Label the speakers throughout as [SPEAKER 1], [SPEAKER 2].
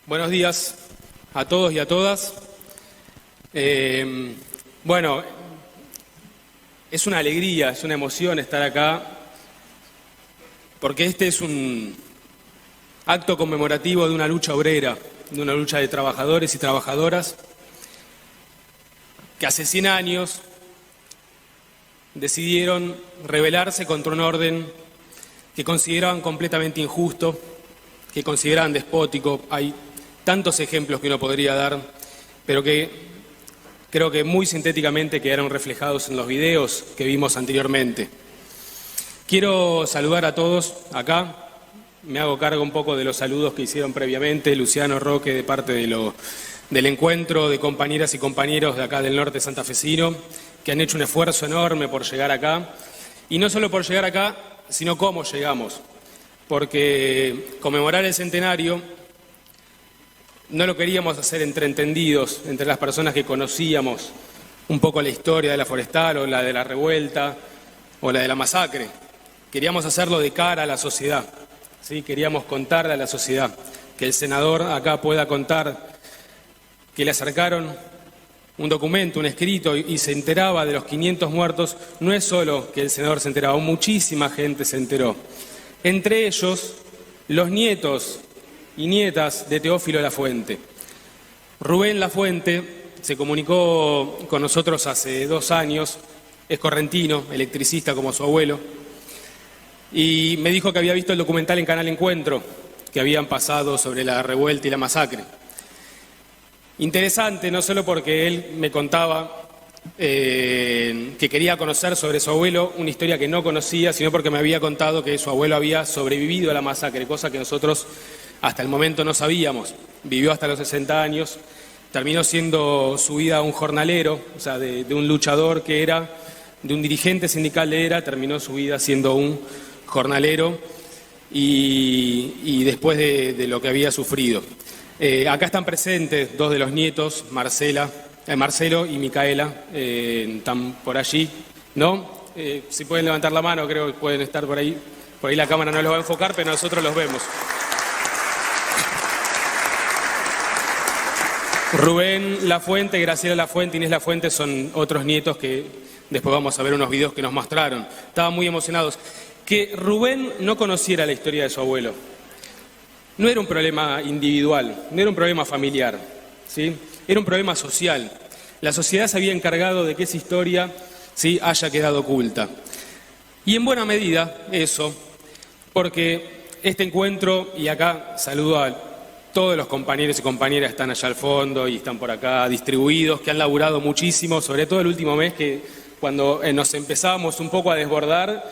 [SPEAKER 1] Buenos días a todos y a todas. Bueno, es una alegría, es una emoción estar acá, porque este es un acto conmemorativo de una lucha obrera, de una lucha de trabajadores y trabajadoras que hace 100 años decidieron rebelarse contra un orden que consideraban completamente injusto, que consideraban despótico. Hay tantos ejemplos que uno podría dar, pero que creo que muy sintéticamente quedaron reflejados en los videos que vimos anteriormente. Quiero saludar a todos acá. Me hago cargo un poco de los saludos que hicieron previamente Luciano Roque de parte del encuentro de compañeras y compañeros de acá del norte santafesino, que han hecho un esfuerzo enorme por llegar acá. Y no solo por llegar acá, sino cómo llegamos. Porque conmemorar el centenario no lo queríamos hacer entre entendidos, entre las personas que conocíamos un poco la historia de la forestal o la de la revuelta o la de la masacre. Queríamos hacerlo de cara a la sociedad, ¿sí? Queríamos contarle a la sociedad, que el senador acá pueda contar que le acercaron un documento, un escrito, y se enteraba de los 500 muertos. No es solo que el senador se enteraba, muchísima gente se enteró. Entre ellos, los nietos y nietas de Teófilo Lafuente. Rubén Lafuente se comunicó con nosotros hace 2 años, es correntino, electricista como su abuelo, y me dijo que había visto el documental en Canal Encuentro, que habían pasado sobre la revuelta y la masacre. Interesante, no solo porque él me contaba que quería conocer sobre su abuelo una historia que no conocía, sino porque me había contado que su abuelo había sobrevivido a la masacre, cosa que nosotros hasta el momento no sabíamos. Vivió hasta los 60 años, terminó siendo su vida un jornalero, o sea, de un luchador que era, de un dirigente sindical terminó su vida siendo un jornalero y después de lo que había sufrido. Acá están presentes 2 de los nietos, Marcelo y Micaela, están por allí, ¿no? Si pueden levantar la mano, creo que pueden estar por ahí. Por ahí la cámara no los va a enfocar, pero nosotros los vemos. Rubén Lafuente, Graciela Lafuente, Inés Lafuente son otros nietos que después vamos a ver unos videos que nos mostraron. Estaban muy emocionados. Que Rubén no conociera la historia de su abuelo no era un problema individual, no era un problema familiar, ¿sí? Era un problema social. La sociedad se había encargado de que esa historia, ¿sí?, haya quedado oculta. Y en buena medida eso, porque este encuentro, y acá saludo a todos los compañeros y compañeras que están allá al fondo y están por acá distribuidos, que han laburado muchísimo, sobre todo el último mes, que cuando nos empezábamos un poco a desbordar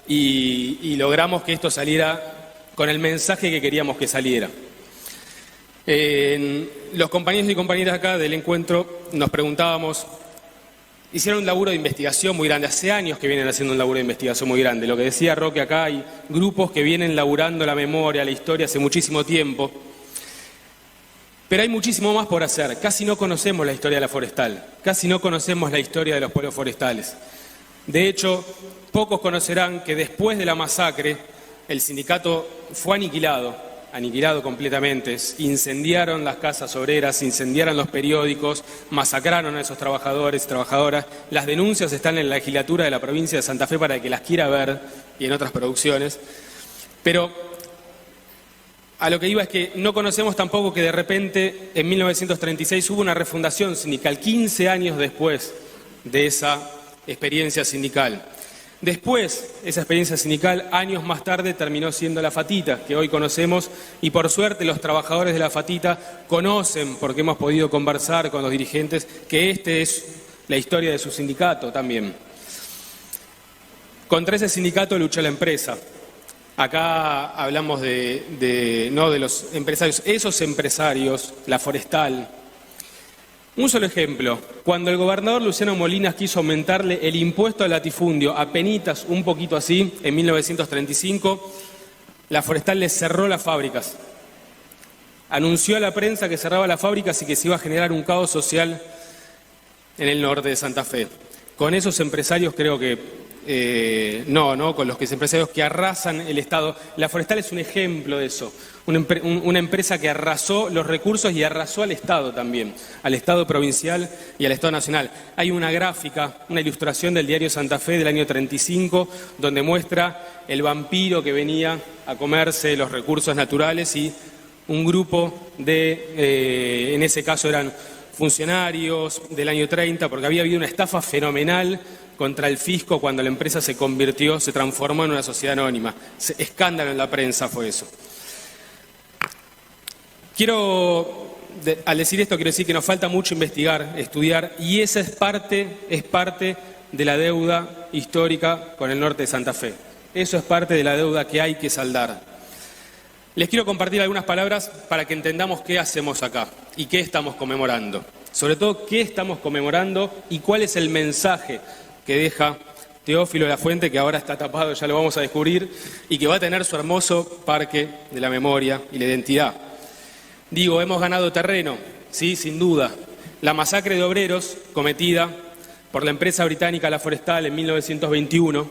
[SPEAKER 1] y logramos que esto saliera con el mensaje que queríamos que saliera. Los compañeros y compañeras acá del encuentro nos preguntábamos, hicieron un laburo de investigación muy grande, hace años que vienen haciendo un laburo de investigación muy grande. Lo que decía Roque acá, hay grupos que vienen laburando la memoria, la historia hace muchísimo tiempo. Pero hay muchísimo más por hacer. Casi no conocemos la historia de la forestal, casi no conocemos la historia de los pueblos forestales. De hecho, pocos conocerán que después de la masacre, el sindicato fue aniquilado completamente. Incendiaron las casas obreras, incendiaron los periódicos, masacraron a esos trabajadores y trabajadoras. Las denuncias están en la legislatura de la provincia de Santa Fe para el que las quiera ver y en otras producciones. Pero a lo que iba es que no conocemos tampoco que de repente en 1936 hubo una refundación sindical, 15 años después de esa experiencia sindical. Después, esa experiencia sindical, años más tarde, terminó siendo la FATITA, que hoy conocemos, y por suerte los trabajadores de la FATITA conocen, porque hemos podido conversar con los dirigentes, que esta es la historia de su sindicato también. Contra ese sindicato luchó la empresa. Acá hablamos de los empresarios, esos empresarios, la forestal. Un solo ejemplo, cuando el gobernador Luciano Molinas quiso aumentarle el impuesto al latifundio, apenitas, un poquito así, en 1935, la forestal le cerró las fábricas. Anunció a la prensa que cerraba las fábricas y que se iba a generar un caos social en el norte de Santa Fe. Con esos empresarios creo que no, con los empresarios que arrasan el Estado. La Forestal es un ejemplo de eso, una empresa que arrasó los recursos y arrasó al Estado también, al Estado provincial y al Estado nacional. Hay una gráfica, una ilustración del diario Santa Fe del año 35, donde muestra el vampiro que venía a comerse los recursos naturales y un grupo en ese caso eran funcionarios del año 30, porque había habido una estafa fenomenal contra el fisco cuando la empresa se transformó en una sociedad anónima. Escándalo en la prensa fue eso. Al decir esto, quiero decir que nos falta mucho investigar, estudiar, y esa es parte de la deuda histórica con el norte de Santa Fe. Eso es parte de la deuda que hay que saldar. Les quiero compartir algunas palabras para que entendamos qué hacemos acá y qué estamos conmemorando. Sobre todo, qué estamos conmemorando y cuál es el mensaje que deja Teófilo Lafuente, que ahora está tapado, ya lo vamos a descubrir, y que va a tener su hermoso parque de la memoria y la identidad. Digo, hemos ganado terreno, sí, sin duda. La masacre de obreros cometida por la empresa británica La Forestal en 1921,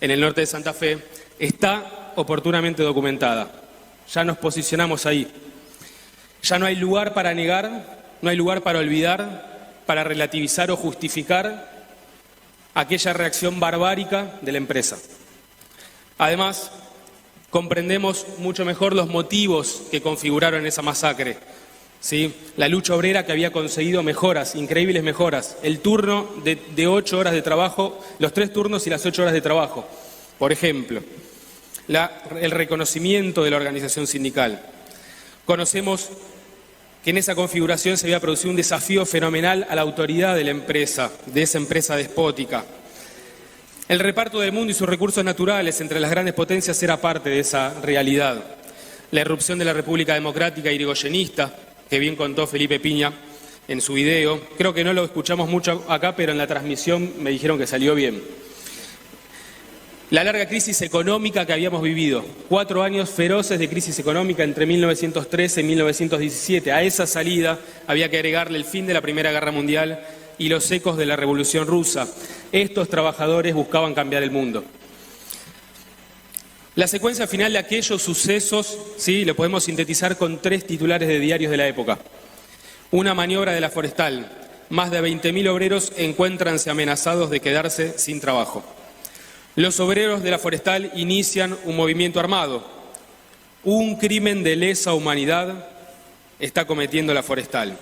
[SPEAKER 1] en el norte de Santa Fe, está oportunamente documentada. Ya nos posicionamos ahí. Ya no hay lugar para negar, no hay lugar para olvidar, para relativizar o justificar aquella reacción barbárica de la empresa. Además, comprendemos mucho mejor los motivos que configuraron esa masacre, ¿sí? La lucha obrera que había conseguido mejoras, increíbles mejoras. El turno de 8 horas de trabajo, los 3 turnos y las 8 horas de trabajo, por ejemplo. El reconocimiento de la organización sindical. Conocemos que en esa configuración se había producido un desafío fenomenal a la autoridad de la empresa, de esa empresa despótica. El reparto del mundo y sus recursos naturales entre las grandes potencias era parte de esa realidad. La irrupción de la República Democrática irigoyenista, que bien contó Felipe Piña en su video, creo que no lo escuchamos mucho acá, pero en la transmisión me dijeron que salió bien. La larga crisis económica que habíamos vivido, 4 años feroces de crisis económica entre 1913 y 1917. A esa salida había que agregarle el fin de la Primera Guerra Mundial y los ecos de la Revolución Rusa. Estos trabajadores buscaban cambiar el mundo. La secuencia final de aquellos sucesos, sí, lo podemos sintetizar con 3 titulares de diarios de la época. Una maniobra de la Forestal. Más de 20.000 obreros encuéntranse amenazados de quedarse sin trabajo. Los obreros de la Forestal inician un movimiento armado. Un crimen de lesa humanidad está cometiendo la Forestal.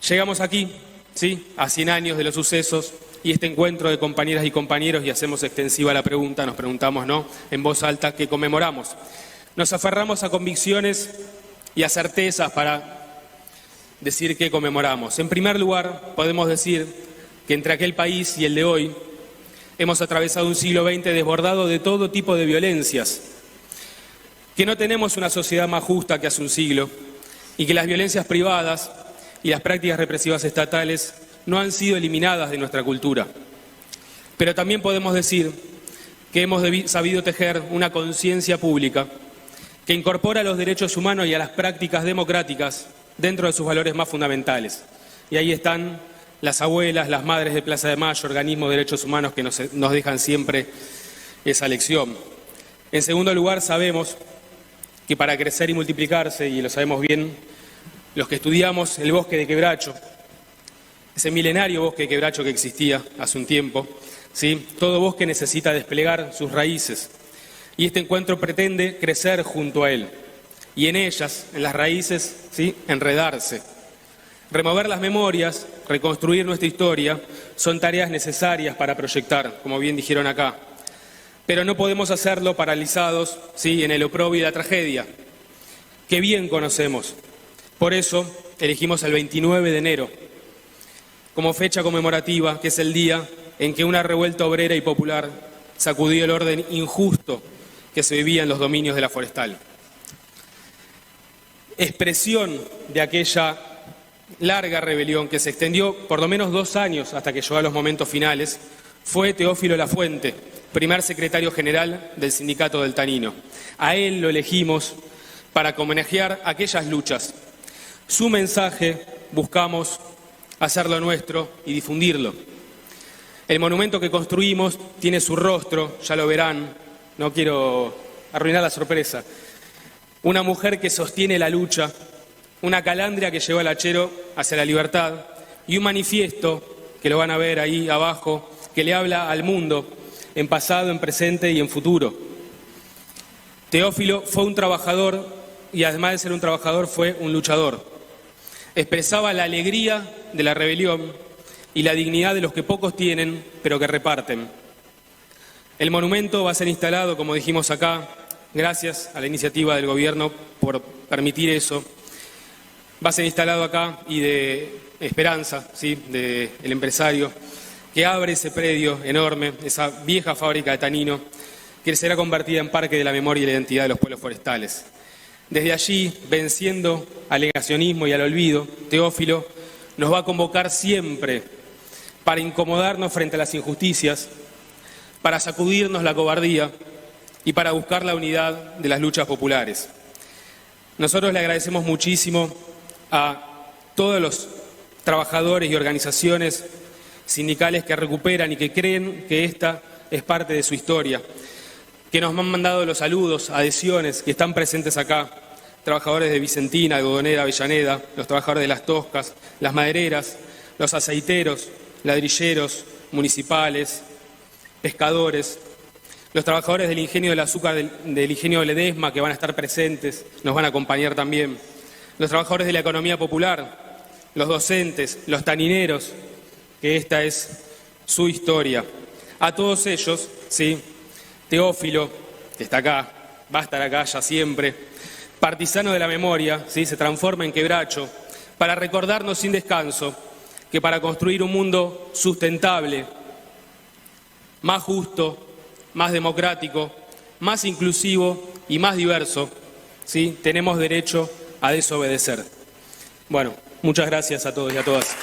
[SPEAKER 1] Llegamos aquí, ¿sí?, a 100 años de los sucesos y este encuentro de compañeras y compañeros, y hacemos extensiva la pregunta, nos preguntamos, ¿no?, en voz alta, ¿qué conmemoramos? Nos aferramos a convicciones y a certezas para decir qué conmemoramos. En primer lugar, podemos decir que entre aquel país y el de hoy hemos atravesado un siglo XX desbordado de todo tipo de violencias, que no tenemos una sociedad más justa que hace un siglo y que las violencias privadas y las prácticas represivas estatales no han sido eliminadas de nuestra cultura. Pero también podemos decir que hemos sabido tejer una conciencia pública que incorpora los derechos humanos y a las prácticas democráticas dentro de sus valores más fundamentales. Y ahí están las abuelas, las madres de Plaza de Mayo, organismos de derechos humanos que nos dejan siempre esa lección. En segundo lugar, sabemos que para crecer y multiplicarse, y lo sabemos bien los que estudiamos el bosque de Quebracho, ese milenario bosque de Quebracho que existía hace un tiempo, ¿sí?, todo bosque necesita desplegar sus raíces y este encuentro pretende crecer junto a él y en ellas, en las raíces, ¿sí?, enredarse. Remover las memorias, reconstruir nuestra historia, son tareas necesarias para proyectar, como bien dijeron acá. Pero no podemos hacerlo paralizados, ¿sí?, en el oprobio y la tragedia, que bien conocemos. Por eso elegimos el 29 de enero como fecha conmemorativa, que es el día en que una revuelta obrera y popular sacudió el orden injusto que se vivía en los dominios de la Forestal. Expresión de aquella larga rebelión que se extendió por lo menos 2 años hasta que llegó a los momentos finales, fue Teófilo Lafuente, primer secretario general del Sindicato del Tanino. A él lo elegimos para homenajear aquellas luchas. Su mensaje buscamos hacerlo nuestro y difundirlo. El monumento que construimos tiene su rostro, ya lo verán, no quiero arruinar la sorpresa. Una mujer que sostiene la lucha, una calandria que llevó al hachero hacia la libertad y un manifiesto, que lo van a ver ahí abajo, que le habla al mundo, en pasado, en presente y en futuro. Teófilo fue un trabajador y además de ser un trabajador fue un luchador. Expresaba la alegría de la rebelión y la dignidad de los que pocos tienen, pero que reparten. El monumento va a ser instalado, como dijimos acá, gracias a la iniciativa del gobierno por permitir eso. Va a ser instalado acá y de Esperanza, ¿sí?, del empresario, que abre ese predio enorme, esa vieja fábrica de tanino, que será convertida en Parque de la Memoria y la Identidad de los Pueblos Forestales. Desde allí, venciendo al negacionismo y al olvido, Teófilo nos va a convocar siempre para incomodarnos frente a las injusticias, para sacudirnos la cobardía y para buscar la unidad de las luchas populares. Nosotros le agradecemos muchísimo a todos los trabajadores y organizaciones sindicales que recuperan y que creen que esta es parte de su historia, que nos han mandado los saludos, adhesiones, que están presentes acá, trabajadores de Vicentina, Algodonera, Avellaneda, los trabajadores de Las Toscas, las madereras, los aceiteros, ladrilleros, municipales, pescadores, los trabajadores del ingenio del azúcar, del ingenio de Ledesma, que van a estar presentes, nos van a acompañar también, los trabajadores de la economía popular, los docentes, los tanineros, que esta es su historia. A todos ellos, sí, Teófilo, que está acá, va a estar acá ya siempre, partisano de la memoria, ¿sí?, se transforma en quebracho para recordarnos sin descanso que para construir un mundo sustentable, más justo, más democrático, más inclusivo y más diverso, ¿sí?, tenemos derecho a desobedecer. Bueno, muchas gracias a todos y a todas.